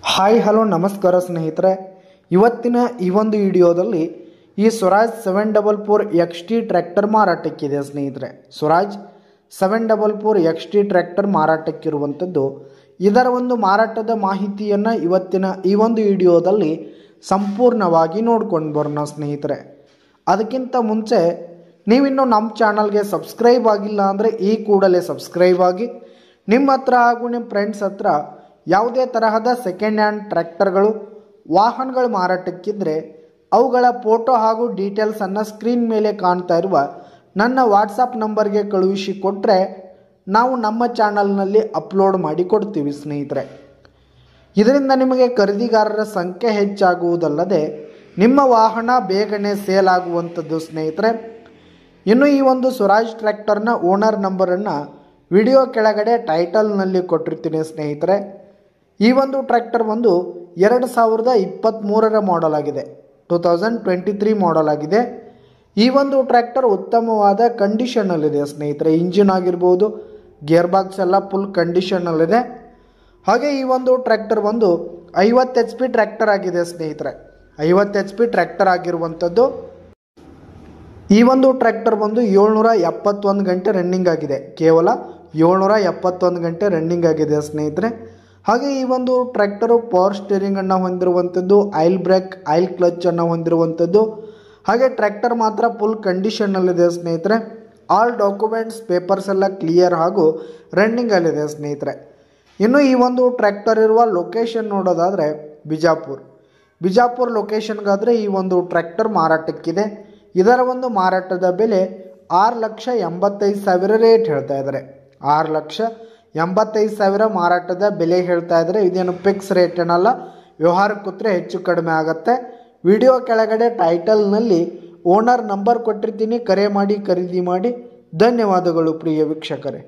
Hi hello ನಮಸ್ಕಾರ ಸ್ನೇಹಿತರೆ, ಇವತ್ತಿನ ಈ ಒಂದು ವಿಡಿಯೋದಲ್ಲಿ ಈ ಸ್ವರಾಜ್ 744 XT ಟ್ರ್ಯಾಕ್ಟರ್ ಮಾರಾಟಕ್ಕಿದೆ ಸ್ನೇಹಿತರೆ. ಸ್ವರಾಜ್ 744 XT ಟ್ರ್ಯಾಕ್ಟರ್ ಮಾರಾಟಕ್ಕಿರುವಂಥದ್ದು. ಇದರ ಒಂದು ಮಾರಾಟದ ಮಾಹಿತಿಯನ್ನು ಇವತ್ತಿನ ಈ ಒಂದು ವಿಡಿಯೋದಲ್ಲಿ ಸಂಪೂರ್ಣವಾಗಿ ನೋಡ್ಕೊಂಡು ಬರೋಣ ಸ್ನೇಹಿತರೆ. ಅದಕ್ಕಿಂತ ಮುಂಚೆ ನೀವಿನ್ನೂ ನಮ್ಮ ಚಾನಲ್ಗೆ ಸಬ್ಸ್ಕ್ರೈಬ್ ಆಗಿಲ್ಲ ಅಂದರೆ ಈ ಕೂಡಲೇ ಸಬ್ಸ್ಕ್ರೈಬ್ ಆಗಿ, ನಿಮ್ಮ ಹತ್ರ ಹಾಗೂ ನಿಮ್ಮ ಫ್ರೆಂಡ್ಸ್ ಹತ್ರ ಯಾವುದೇ ತರಹದ ಸೆಕೆಂಡ್ ಹ್ಯಾಂಡ್ ಟ್ರ್ಯಾಕ್ಟರ್ಗಳು ವಾಹನಗಳು ಮಾರಾಟಕ್ಕಿದ್ರೆ ಅವುಗಳ ಫೋಟೋ ಹಾಗೂ ಡೀಟೇಲ್ಸನ್ನು ಸ್ಕ್ರೀನ್ ಮೇಲೆ ಕಾಣ್ತಾ ಇರುವ ನನ್ನ ವಾಟ್ಸಪ್ ನಂಬರ್ಗೆ ಕಳುಹಿಸಿ ಕೊಟ್ಟರೆ ನಾವು ನಮ್ಮ ಚಾನಲ್ನಲ್ಲಿ ಅಪ್ಲೋಡ್ ಮಾಡಿ ಕೊಡ್ತೀವಿ ಸ್ನೇಹಿತರೆ. ಇದರಿಂದ ನಿಮಗೆ ಖರೀದಿಗಾರರ ಸಂಖ್ಯೆ ಹೆಚ್ಚಾಗುವುದಲ್ಲದೆ ನಿಮ್ಮ ವಾಹನ ಬೇಗನೆ ಸೇಲ್ ಆಗುವಂಥದ್ದು ಸ್ನೇಹಿತರೆ. ಇನ್ನು ಈ ಒಂದು ಸ್ವರಾಜ್ ಟ್ರ್ಯಾಕ್ಟರ್ನ ಓನರ್ ನಂಬರನ್ನು ವಿಡಿಯೋ ಕೆಳಗಡೆ ಟೈಟಲ್ನಲ್ಲಿ ಕೊಟ್ಟಿರ್ತೀನಿ ಸ್ನೇಹಿತರೆ. ಈ ಒಂದು ಟ್ರ್ಯಾಕ್ಟರ್ ಒಂದು 2023 ಮಾಡೆಲ್ ಆಗಿದೆ, 2023 ಮಾಡೆಲ್ ಆಗಿದೆ. ಈ ಒಂದು ಟ್ರ್ಯಾಕ್ಟರ್ ಉತ್ತಮವಾದ ಕಂಡೀಷನಲ್ಲಿದೆ ಸ್ನೇಹಿತರೆ. ಇಂಜಿನ್ ಆಗಿರ್ಬೋದು, ಗೇರ್ ಬಾಕ್ಸ್ ಎಲ್ಲ ಫುಲ್ ಕಂಡೀಷನಲ್ಲಿದೆ. ಹಾಗೆ ಈ ಒಂದು ಟ್ರ್ಯಾಕ್ಟರ್ ಒಂದು 50 HP ಟ್ರ್ಯಾಕ್ಟರ್ ಆಗಿದೆ ಸ್ನೇಹಿತರೆ. 50 HP ಟ್ರ್ಯಾಕ್ಟರ್ ಆಗಿರುವಂಥದ್ದು. ಈ ಒಂದು ಟ್ರ್ಯಾಕ್ಟರ್ ಬಂದು 771 ಗಂಟೆ ರನ್ನಿಂಗ್ ಆಗಿದೆ, ಕೇವಲ 771 ಗಂಟೆ ರನ್ನಿಂಗ್ ಆಗಿದೆ ಸ್ನೇಹಿತರೆ. ಹಾಗೆ ಈ ಒಂದು ಟ್ರ್ಯಾಕ್ಟರು ಪವರ್ ಸ್ಟೀರಿಂಗನ್ನು ಹೊಂದಿರುವಂಥದ್ದು, ಆಯಿಲ್ ಬ್ರೇಕ್, ಆಯಿಲ್ ಕ್ಲಚನ್ನು ಹೊಂದಿರುವಂಥದ್ದು. ಹಾಗೆ ಟ್ರ್ಯಾಕ್ಟರ್ ಮಾತ್ರ ಫುಲ್ ಕಂಡೀಷನ್ನಲ್ಲಿದೆ ಸ್ನೇಹಿತರೆ. ಆಲ್ ಡಾಕ್ಯುಮೆಂಟ್ಸ್ ಪೇಪರ್ಸ್ ಎಲ್ಲ ಕ್ಲಿಯರ್ ಹಾಗೂ ರನ್ನಿಂಗಲ್ಲಿದೆ ಸ್ನೇಹಿತರೆ. ಇನ್ನು ಈ ಒಂದು ಟ್ರ್ಯಾಕ್ಟರ್ ಇರುವ ಲೊಕೇಶನ್ ನೋಡೋದಾದರೆ ಬಿಜಾಪುರ ಲೊಕೇಶನ್ಗಾದರೆ ಈ ಒಂದು ಟ್ರ್ಯಾಕ್ಟರ್ ಮಾರಾಟಕ್ಕಿದೆ. ಇದರ ಒಂದು ಮಾರಾಟದ ಬೆಲೆ 6,85,000 ರೇಟ್ ಹೇಳ್ತಾ ಇದ್ದಾರೆ. 6,85,000 ಮಾರಾಟದ ಬೆಲೆ ಹೇಳ್ತಾ ಇದ್ದಾರೆ. ಇದೇನು ಫಿಕ್ಸ್ ರೇಟ್ ಏನಲ್ಲ, ವ್ಯವಹಾರಕ್ಕೆ ಕೂತ್ರೆ ಹೆಚ್ಚು ಕಡಿಮೆ ಆಗುತ್ತೆ. ವಿಡಿಯೋ ಕೆಳಗಡೆ ಟೈಟಲ್ನಲ್ಲಿ ಓನರ್ ನಂಬರ್ ಕೊಟ್ಟಿರ್ತೀನಿ, ಕರೆ ಮಾಡಿ ಖರೀದಿ ಮಾಡಿ. ಧನ್ಯವಾದಗಳು ಪ್ರಿಯ ವೀಕ್ಷಕರೇ.